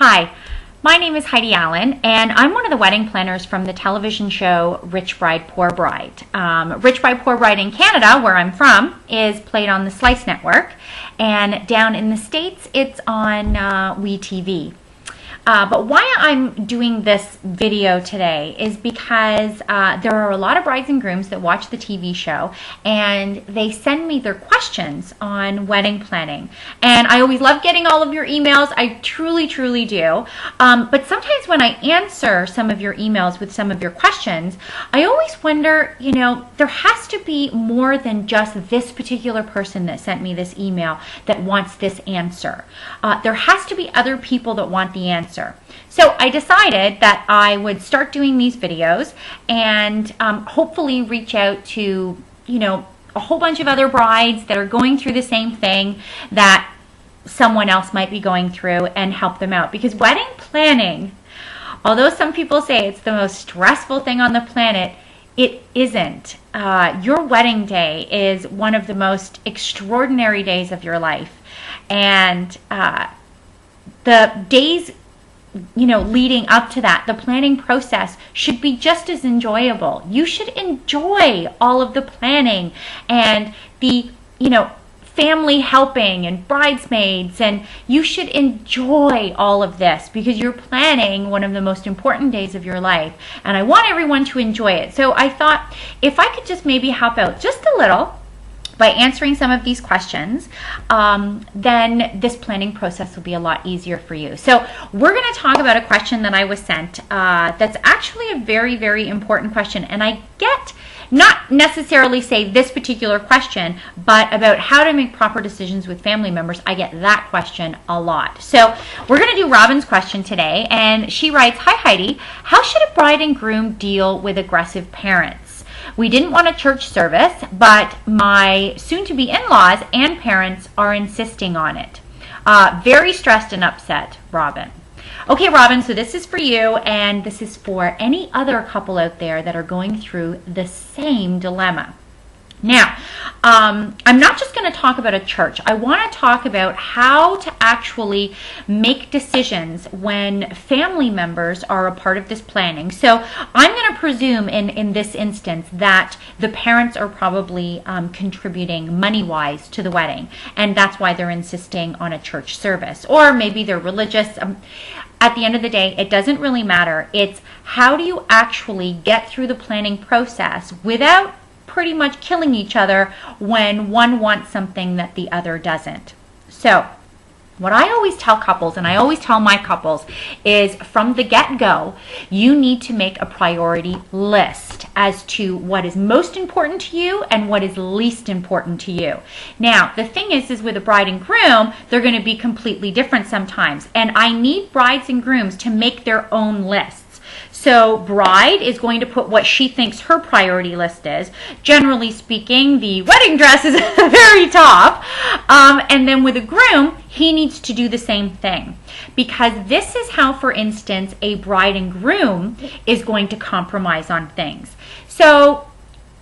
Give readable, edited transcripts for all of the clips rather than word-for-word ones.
Hi, my name is Heidi Allen, and I'm one of the wedding planners from the television show Rich Bride, Poor Bride. Rich Bride, Poor Bride in Canada, where I'm from, is played on the Slice Network, and down in the States, it's on WeTV. But why I'm doing this video today is because there are a lot of brides and grooms that watch the TV show, and they send me their questions on wedding planning. And I always love getting all of your emails. I truly do. But sometimes when I answer some of your emails with some of your questions, I always wonder, you know, there has to be more than just this particular person that sent me this email that wants this answer. There has to be other people that want the answer. So I decided that I would start doing these videos and hopefully reach out to, you know, a whole bunch of other brides that are going through the same thing that someone else might be going through and help them out. Because wedding planning, although some people say it's the most stressful thing on the planet, it isn't. Your wedding day is one of the most extraordinary days of your life. And the days, you know, leading up to that, the planning process should be just as enjoyable. You should enjoy all of the planning and the, you know, family helping and bridesmaids, and you should enjoy all of this because you're planning one of the most important days of your life, and I want everyone to enjoy it. So I thought if I could just maybe help out just a little by answering some of these questions, then this planning process will be a lot easier for you. So we're going to talk about a question that I was sent that's actually a very important question, and I get not necessarily say this particular question, but about how to make proper decisions with family members. I get that question a lot. So we're going to do Robin's question today, and she writes, "Hi Heidi, how should a bride and groom deal with aggressive parents? We didn't want a church service, but my soon-to-be in-laws and parents are insisting on it. Very stressed and upset, Robin." Okay, Robin, so this is for you, and this is for any other couple out there that are going through the same dilemma. Now, I'm not just going to talk about a church. I want to talk about how to actually make decisions when family members are a part of this planning. So I'm going to presume in this instance that the parents are probably contributing money-wise to the wedding, and that's why they're insisting on a church service. Or maybe they're religious. At the end of the day, it doesn't really matter. It's how do you actually get through the planning process without pretty much killing each other when one wants something that the other doesn't. So what I always tell couples, and I always tell my couples, is from the get-go, you need to make a priority list as to what is most important to you and what is least important to you. Now, the thing is with a bride and groom, they're going to be completely different sometimes. And I need brides and grooms to make their own lists. So bride is going to put what she thinks her priority list is. Generally speaking, the wedding dress is at the very top. And then with a groom, he needs to do the same thing. Because this is how, for instance, a bride and groom is going to compromise on things. So,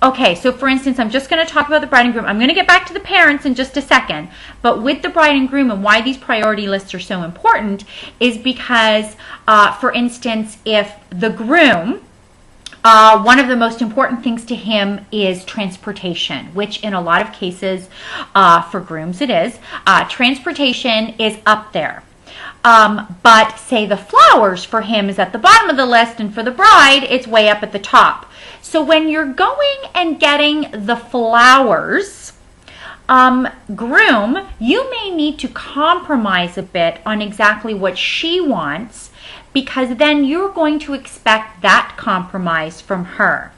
okay, so for instance, I'm just going to talk about the bride and groom. I'm going to get back to the parents in just a second. But with the bride and groom, and why these priority lists are so important is because, for instance, if the groom, one of the most important things to him is transportation, which in a lot of cases, for grooms it is. Transportation is up there. But say the flowers for him is at the bottom of the list, and for the bride, it's way up at the top. So when you're going and getting the flowers, groom, you may need to compromise a bit on exactly what she wants, because then you're going to expect that compromise from her.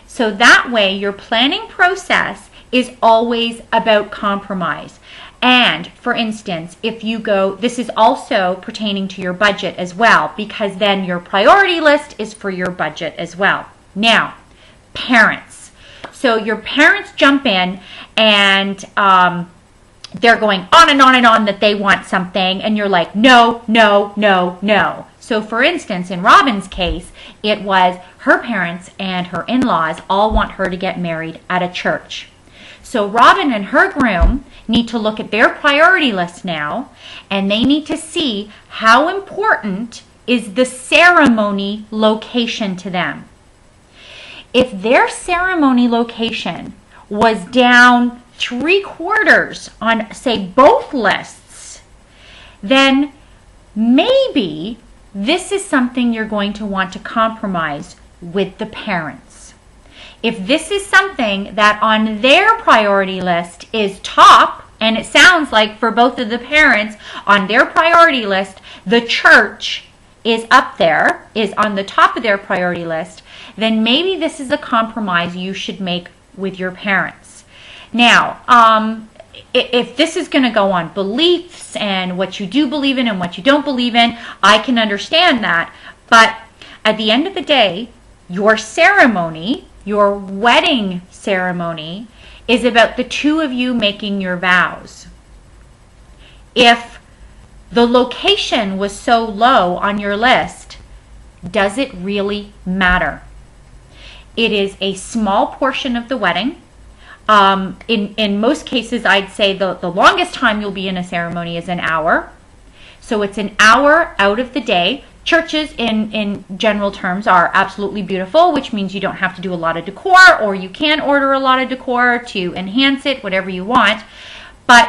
So that way, your planning process is always about compromise. And for instance, if you go, this is also pertaining to your budget as well, because then your priority list is for your budget as well. Now, parents. So your parents jump in and they're going on and on and on that they want something, and you're like, no, no, no, no. So for instance, in Robin's case, it was her parents and her in-laws all want her to get married at a church. So Robin and her groom need to look at their priority list now, and they need to see how important is the ceremony location to them. If their ceremony location was down 3/4 on, say, both lists, then maybe this is something you're going to want to compromise with the parents. If this is something that on their priority list is top, and it sounds like for both of the parents on their priority list, the church is up there, is on the top of their priority list, then maybe this is a compromise you should make with your parents. Now, if this is going to go on beliefs and what you do believe in and what you don't believe in, I can understand that. But at the end of the day, your ceremony, your wedding ceremony, is about the two of you making your vows. If the location was so low on your list, does it really matter? It is a small portion of the wedding. In most cases, I'd say the longest time you'll be in a ceremony is an hour. So it's an hour out of the day. Churches, in general terms, are absolutely beautiful, which means you don't have to do a lot of decor, or you can order a lot of decor to enhance it, whatever you want. But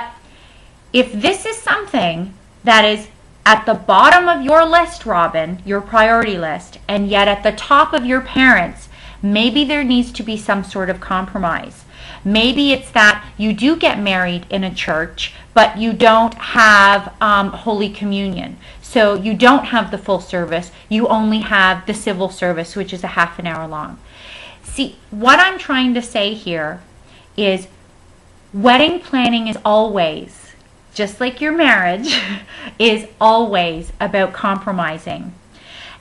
if this is something that is at the bottom of your list, Robin, your priority list, and yet at the top of your parents', maybe there needs to be some sort of compromise. Maybe it's that you do get married in a church, but you don't have Holy Communion. So you don't have the full service. You only have the civil service, which is a half an hour long. See, what I'm trying to say here is wedding planning is always, just like your marriage, is always about compromising.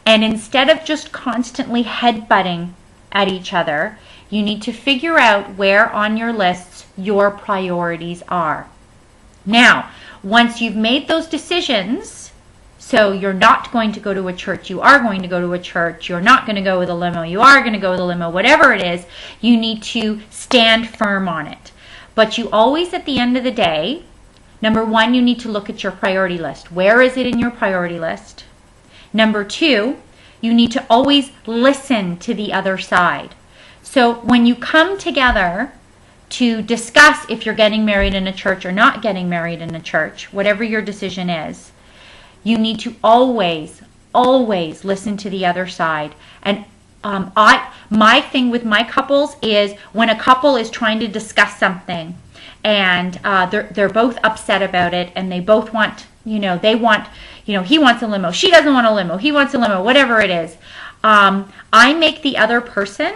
And instead of just constantly headbutting at each other, you need to figure out where on your lists your priorities are. Now, once you've made those decisions, so you're not going to go to a church, you are going to go to a church, you're not going to go with a limo, you are going to go with a limo, whatever it is, you need to stand firm on it. But you always, at the end of the day, number one, you need to look at your priority list. Where is it in your priority list? Number two, you need to always listen to the other side. So when you come together to discuss if you're getting married in a church or not getting married in a church, whatever your decision is, you need to always, always listen to the other side. And my thing with my couples is when a couple is trying to discuss something and they're both upset about it and they both want, they want, he wants a limo, she doesn't want a limo, he wants a limo, whatever it is. I make the other person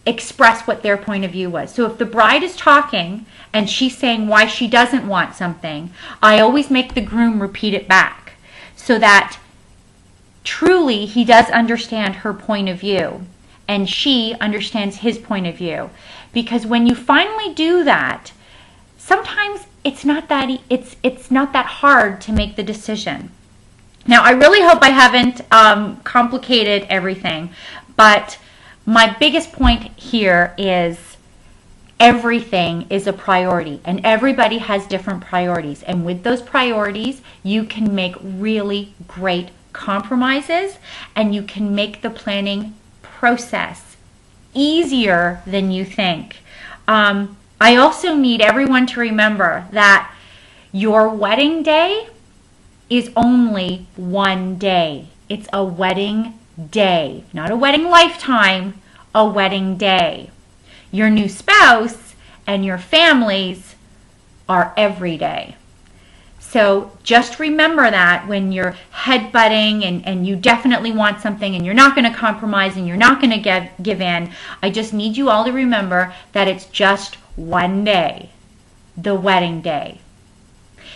express what their point of view was. So if the bride is talking and she's saying why she doesn't want something, I always make the groom repeat it back so that truly he does understand her point of view and she understands his point of view. Because when you finally do that, sometimes it's not that hard to make the decision. Now, I really hope I haven't complicated everything, but my biggest point here is everything is a priority and everybody has different priorities. And with those priorities, you can make really great compromises and you can make the planning process easier than you think. I also need everyone to remember that your wedding day is only one day. It's a wedding day, not a wedding lifetime, a wedding day. Your new spouse and your families are every day. So just remember that when you're headbutting and you definitely want something and you're not going to compromise and you're not going to give in, I just need you all to remember that it's just one day, the wedding day.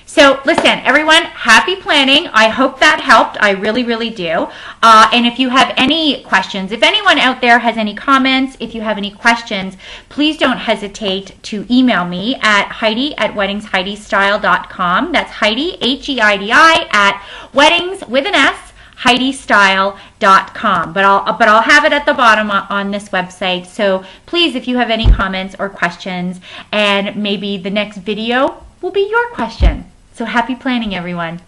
So listen, everyone, happy planning. I hope that helped. I really, really do. And if you have any questions, if anyone out there has any comments, if you have any questions, please don't hesitate to email me at Heidi@weddingsheidistyle.com. That's Heidi, Heidi, at weddings with an S, HeidiStyle.com. But I'll have it at the bottom on this website. So please, if you have any comments or questions, and maybe the next video will be your question. So happy planning, everyone.